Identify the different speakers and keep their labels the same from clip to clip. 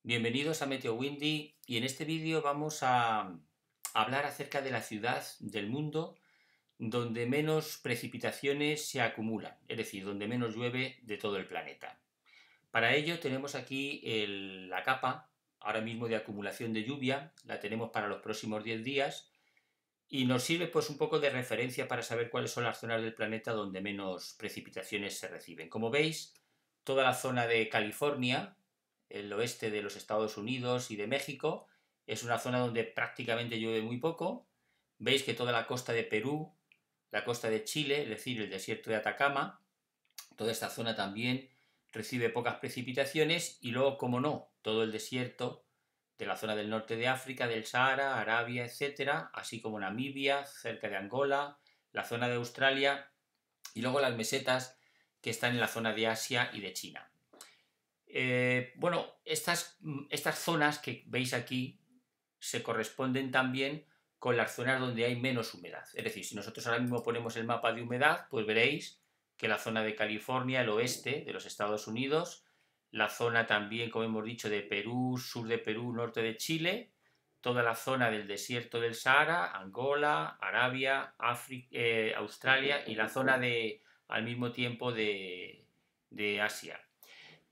Speaker 1: Bienvenidos a Meteo Windy y en este vídeo vamos a hablar acerca de la ciudad del mundo donde menos precipitaciones se acumulan, es decir, donde menos llueve de todo el planeta. Para ello tenemos aquí la capa, ahora mismo de acumulación de lluvia, la tenemos para los próximos 10 días y nos sirve pues un poco de referencia para saber cuáles son las zonas del planeta donde menos precipitaciones se reciben. Como veis, toda la zona de California, el oeste de los Estados Unidos y de México, es una zona donde prácticamente llueve muy poco. Veis que toda la costa de Perú, la costa de Chile, es decir, el desierto de Atacama, toda esta zona también recibe pocas precipitaciones y luego, como no, todo el desierto de la zona del norte de África, del Sahara, Arabia, etcétera, así como Namibia, cerca de Angola, la zona de Australia y luego las mesetas que están en la zona de Asia y de China. Estas zonas que veis aquí se corresponden también con las zonas donde hay menos humedad. Es decir, si nosotros ahora mismo ponemos el mapa de humedad, pues veréis que la zona de California, el oeste de los Estados Unidos, la zona también, como hemos dicho, de Perú, sur de Perú, norte de Chile, toda la zona del desierto del Sahara, Angola, Arabia, Australia y la zona al mismo tiempo de Asia.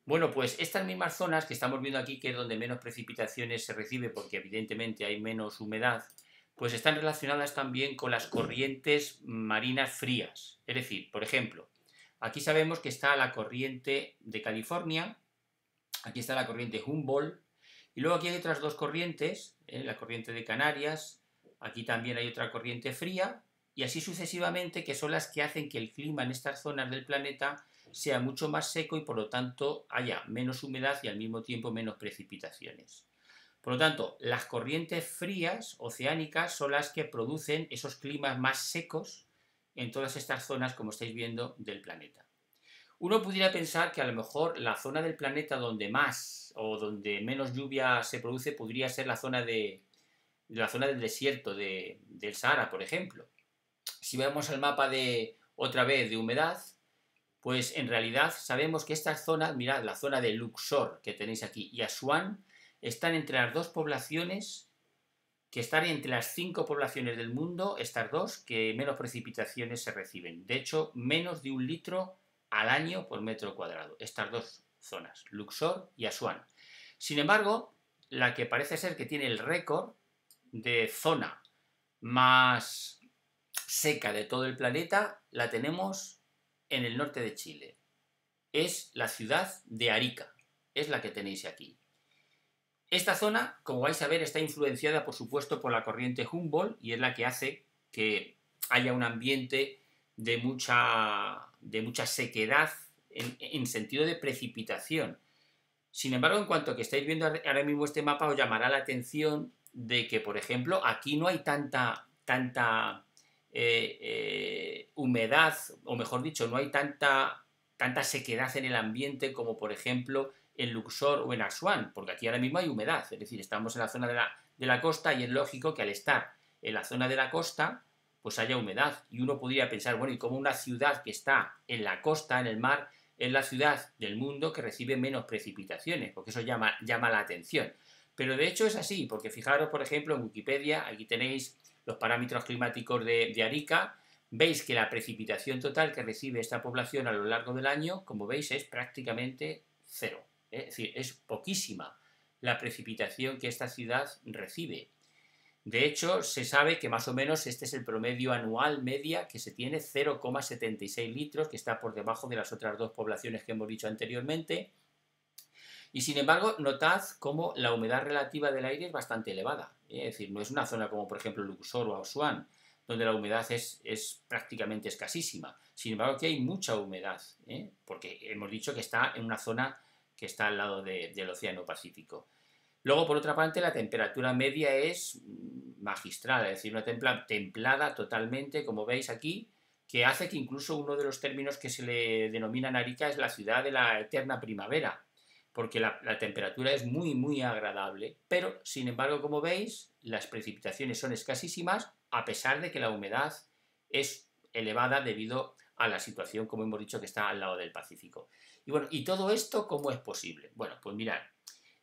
Speaker 1: Bueno, pues estas mismas zonas que estamos viendo aquí, que es donde menos precipitaciones se recibe, porque evidentemente hay menos humedad, pues están relacionadas también con las corrientes marinas frías. Es decir, por ejemplo, aquí sabemos que está la corriente de California, aquí está la corriente Humboldt, y luego aquí hay otras dos corrientes, la corriente de Canarias, aquí también hay otra corriente fría, y así sucesivamente, que son las que hacen que el clima en estas zonas del planeta sea mucho más seco y por lo tanto haya menos humedad y al mismo tiempo menos precipitaciones. Por lo tanto, las corrientes frías oceánicas son las que producen esos climas más secos en todas estas zonas, como estáis viendo, del planeta. Uno pudiera pensar que a lo mejor la zona del planeta donde más o donde menos lluvia se produce podría ser la zona del desierto del Sahara, por ejemplo. Si vemos el mapa otra vez de humedad, pues en realidad sabemos que estas zonas, mirad, la zona de Luxor que tenéis aquí y Asuán, están entre las dos poblaciones, que están entre las 5 poblaciones del mundo, estas dos, que menos precipitaciones se reciben. De hecho, menos de 1 litro al año por metro cuadrado. Estas dos zonas, Luxor y Asuán. Sin embargo, la que parece ser que tiene el récord de zona más seca de todo el planeta, la tenemos en el norte de Chile. Es la ciudad de Arica, es la que tenéis aquí. Esta zona, como vais a ver, está influenciada, por supuesto, por la corriente Humboldt y es la que hace que haya un ambiente de mucha sequedad en sentido de precipitación. Sin embargo, en cuanto que estáis viendo ahora mismo este mapa, os llamará la atención de que, por ejemplo, aquí no hay tanta humedad, o mejor dicho, no hay tanta sequedad en el ambiente como, por ejemplo, en Luxor o en Asuán, porque aquí ahora mismo hay humedad, es decir, estamos en la zona de la costa y es lógico que al estar en la zona de la costa, pues haya humedad. Y uno podría pensar, bueno, ¿y cómo una ciudad que está en la costa, en el mar, es la ciudad del mundo que recibe menos precipitaciones? Porque eso llama la atención. Pero de hecho es así, porque fijaros, por ejemplo, en Wikipedia, aquí tenéis los parámetros climáticos de Arica, veis que la precipitación total que recibe esta población a lo largo del año, como veis, es prácticamente cero. Es decir, es poquísima la precipitación que esta ciudad recibe. De hecho, se sabe que más o menos este es el promedio anual media que se tiene, 0,76 litros, que está por debajo de las otras dos poblaciones que hemos dicho anteriormente. Y sin embargo, notad cómo la humedad relativa del aire es bastante elevada. Es decir, no es una zona como por ejemplo Luxor o Asuán, donde la humedad es prácticamente escasísima. Sin embargo, aquí hay mucha humedad, porque hemos dicho que está en una zona que está al lado del Océano Pacífico. Luego, por otra parte, la temperatura media es magistral, es decir, una templada totalmente, como veis aquí, que hace que incluso uno de los términos que se le denomina Arica es la ciudad de la eterna primavera, porque la temperatura es muy agradable, pero sin embargo, como veis, las precipitaciones son escasísimas, a pesar de que la humedad es elevada debido a la situación, como hemos dicho, que está al lado del Pacífico. Y bueno, ¿y todo esto cómo es posible? Bueno, pues mirad,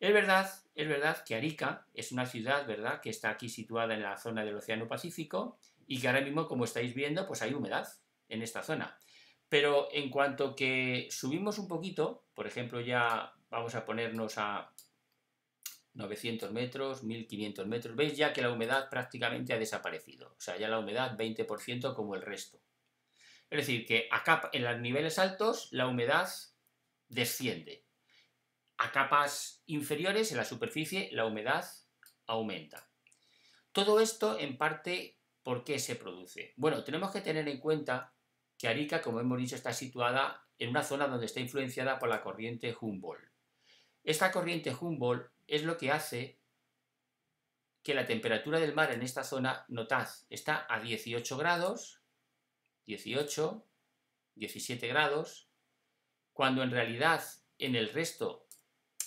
Speaker 1: Es verdad que Arica es una ciudad, ¿verdad?, que está aquí situada en la zona del Océano Pacífico y que ahora mismo, como estáis viendo, pues hay humedad en esta zona. Pero en cuanto que subimos un poquito, por ejemplo, ya vamos a ponernos a 900 metros, 1500 metros, veis ya que la humedad prácticamente ha desaparecido. O sea, ya la humedad 20% como el resto. Es decir, que acá en los niveles altos la humedad desciende. A capas inferiores, en la superficie, la humedad aumenta. Todo esto, en parte, ¿por qué se produce? Bueno, tenemos que tener en cuenta que Arica, como hemos dicho, está situada en una zona donde está influenciada por la corriente Humboldt. Esta corriente Humboldt es lo que hace que la temperatura del mar en esta zona, notad, está a 18 grados, 18, 17 grados, cuando en realidad en el resto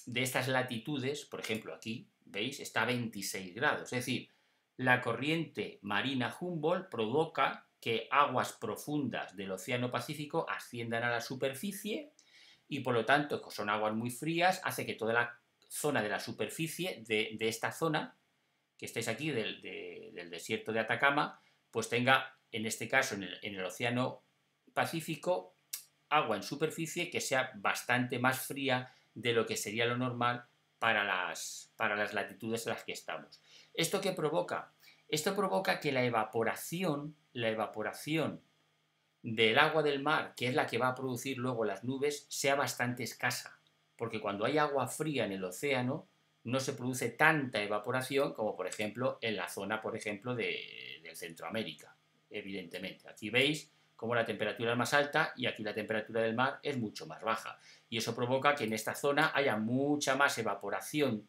Speaker 1: de estas latitudes, por ejemplo aquí, ¿veis? Está a 26 grados. Es decir, la corriente marina Humboldt provoca que aguas profundas del Océano Pacífico asciendan a la superficie y por lo tanto, que son aguas muy frías, hace que toda la zona de la superficie de esta zona, que estáis aquí del desierto de Atacama, pues tenga, en este caso, en el Océano Pacífico, agua en superficie que sea bastante más fría de lo que sería lo normal para las latitudes en las que estamos. ¿Esto qué provoca? Esto provoca que la evaporación del agua del mar, que es la que va a producir luego las nubes, sea bastante escasa. Porque cuando hay agua fría en el océano, no se produce tanta evaporación como, por ejemplo, en la zona, por ejemplo, de Centroamérica, evidentemente. Aquí veis cómo la temperatura es más alta y aquí la temperatura del mar es mucho más baja. Y eso provoca que en esta zona haya mucha más evaporación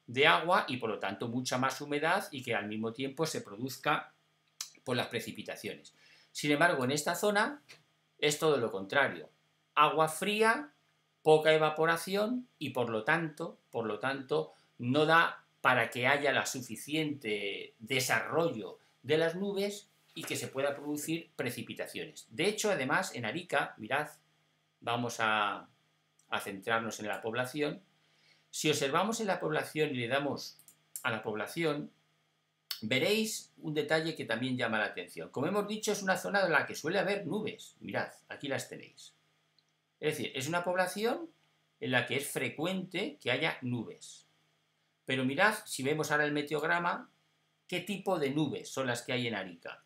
Speaker 1: de agua y, por lo tanto, mucha más humedad y que al mismo tiempo se produzca por las precipitaciones. Sin embargo, en esta zona es todo lo contrario. Agua fría, poca evaporación y por lo tanto, no da para que haya la suficiente desarrollo de las nubes y que se pueda producir precipitaciones. De hecho, además, en Arica, mirad, vamos a centrarnos en la población. Si observamos en la población y le damos a la población, veréis un detalle que también llama la atención. Como hemos dicho, es una zona en la que suele haber nubes. Mirad, aquí las tenéis. Es decir, es una población en la que es frecuente que haya nubes. Pero mirad, si vemos ahora el meteograma, ¿qué tipo de nubes son las que hay en Arica?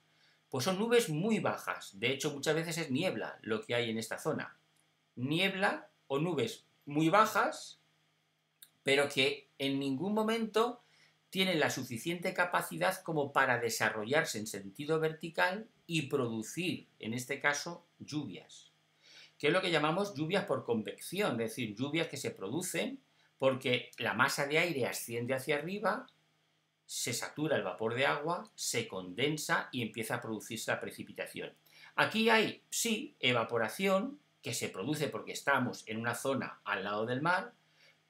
Speaker 1: Pues son nubes muy bajas. De hecho, muchas veces es niebla lo que hay en esta zona. Niebla o nubes muy bajas, pero que en ningún momento tienen la suficiente capacidad como para desarrollarse en sentido vertical y producir, en este caso, lluvias. Que es lo que llamamos lluvias por convección, es decir, lluvias que se producen porque la masa de aire asciende hacia arriba, se satura el vapor de agua, se condensa y empieza a producirse la precipitación. Aquí hay, sí, evaporación, que se produce porque estamos en una zona al lado del mar,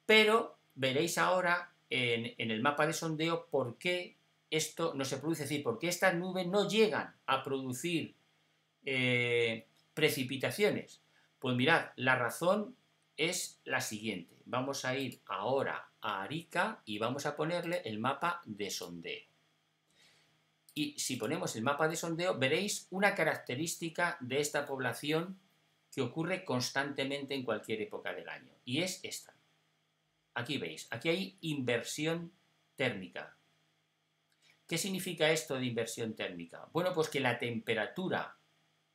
Speaker 1: pero veréis ahora en el mapa de sondeo por qué esto no se produce, es decir, por qué estas nubes no llegan a producir precipitaciones. Pues mirad, la razón es la siguiente. Vamos a ir ahora a Arica y vamos a ponerle el mapa de sondeo. Y si ponemos el mapa de sondeo, veréis una característica de esta población que ocurre constantemente en cualquier época del año. Y es esta. Aquí veis, aquí hay inversión térmica. ¿Qué significa esto de inversión térmica? Bueno, pues que la temperatura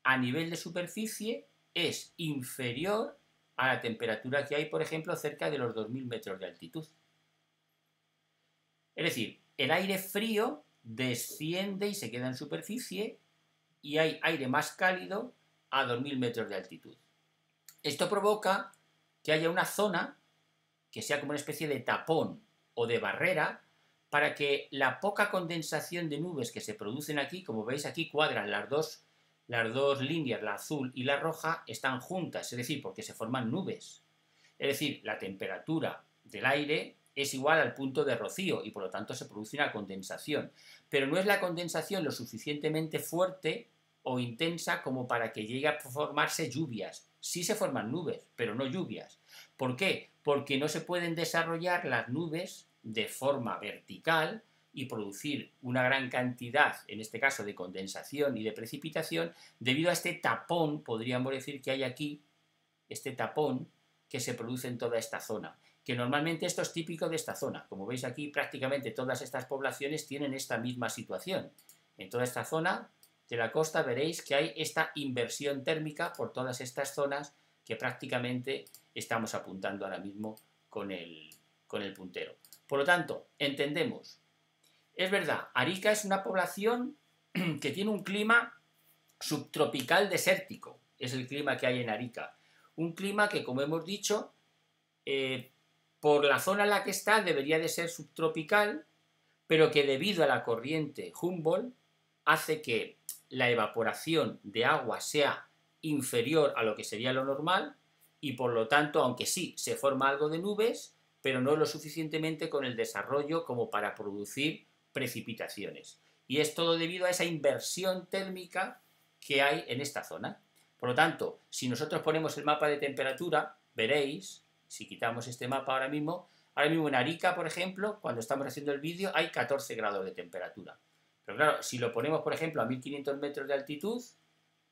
Speaker 1: a nivel de superficie es inferior a la temperatura que hay, por ejemplo, cerca de los 2000 metros de altitud. Es decir, el aire frío desciende y se queda en superficie y hay aire más cálido a 2000 metros de altitud. Esto provoca que haya una zona que sea como una especie de tapón o de barrera para que la poca condensación de nubes que se producen aquí, como veis aquí cuadran las dos líneas, la azul y la roja, están juntas, es decir, porque se forman nubes. Es decir, la temperatura del aire es igual al punto de rocío y por lo tanto se produce una condensación. Pero no es la condensación lo suficientemente fuerte o intensa como para que llegue a formarse lluvias. Sí se forman nubes, pero no lluvias. ¿Por qué? porque no se pueden desarrollar las nubes de forma vertical y producir una gran cantidad, en este caso de condensación y de precipitación, debido a este tapón, podríamos decir, que hay aquí, este tapón que se produce en toda esta zona, que normalmente esto es típico de esta zona. Como veis aquí, prácticamente todas estas poblaciones tienen esta misma situación. En toda esta zona de la costa veréis que hay esta inversión térmica por todas estas zonas que prácticamente estamos apuntando ahora mismo con el puntero. Por lo tanto, entendemos, es verdad, Arica es una población que tiene un clima subtropical desértico, es el clima que hay en Arica. Un clima que, como hemos dicho, por la zona en la que está debería de ser subtropical, pero que debido a la corriente Humboldt hace que la evaporación de agua sea inferior a lo que sería lo normal y por lo tanto, aunque sí se forma algo de nubes, pero no lo suficientemente con el desarrollo como para producir precipitaciones. Y es todo debido a esa inversión térmica que hay en esta zona. Por lo tanto, si nosotros ponemos el mapa de temperatura, veréis, si quitamos este mapa ahora mismo en Arica, por ejemplo, cuando estamos haciendo el vídeo, hay 14 grados de temperatura. Pero claro, si lo ponemos, por ejemplo, a 1500 metros de altitud,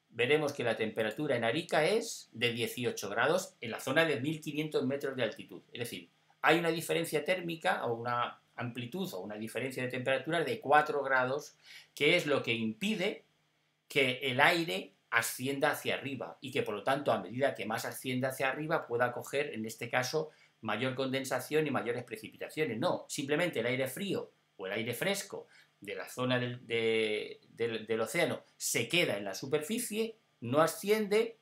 Speaker 1: veremos que la temperatura en Arica es de 18 grados en la zona de 1500 metros de altitud. Es decir, hay una diferencia térmica o una amplitud o una diferencia de temperatura de 4 grados, que es lo que impide que el aire ascienda hacia arriba y que por lo tanto a medida que más ascienda hacia arriba pueda coger en este caso mayor condensación y mayores precipitaciones. No, simplemente el aire frío o el aire fresco de la zona del océano se queda en la superficie, no asciende,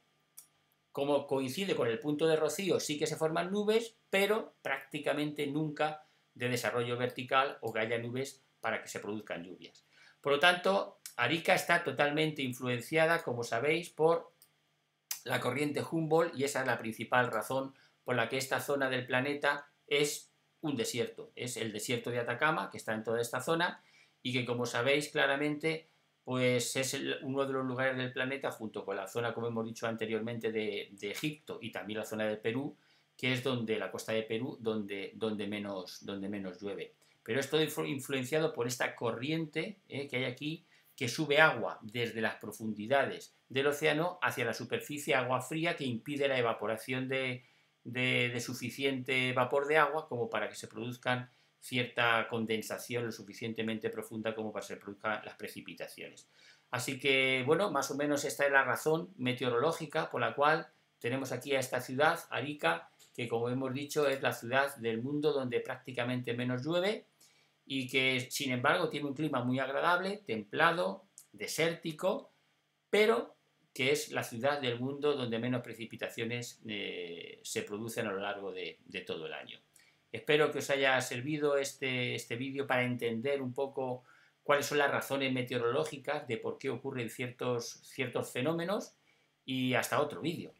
Speaker 1: como coincide con el punto de rocío sí que se forman nubes, pero prácticamente nunca de desarrollo vertical o que haya nubes para que se produzcan lluvias. Por lo tanto, Arica está totalmente influenciada, como sabéis, por la corriente Humboldt y esa es la principal razón por la que esta zona del planeta es un desierto. Es el desierto de Atacama, que está en toda esta zona y que, como sabéis claramente, pues es uno de los lugares del planeta, junto con la zona, como hemos dicho anteriormente, de Egipto y también la zona de Perú, que es donde la costa de Perú, donde menos llueve. Pero es todo influenciado por esta corriente que hay aquí, que sube agua desde las profundidades del océano hacia la superficie, agua fría que impide la evaporación de suficiente vapor de agua como para que se produzcan cierta condensación lo suficientemente profunda como para que se produzcan las precipitaciones. Así que, bueno, más o menos esta es la razón meteorológica por la cual tenemos aquí a esta ciudad, Arica, que como hemos dicho es la ciudad del mundo donde prácticamente menos llueve y que sin embargo tiene un clima muy agradable, templado, desértico, pero que es la ciudad del mundo donde menos precipitaciones se producen a lo largo de todo el año. Espero que os haya servido este vídeo para entender un poco cuáles son las razones meteorológicas de por qué ocurren ciertos fenómenos y hasta otro vídeo.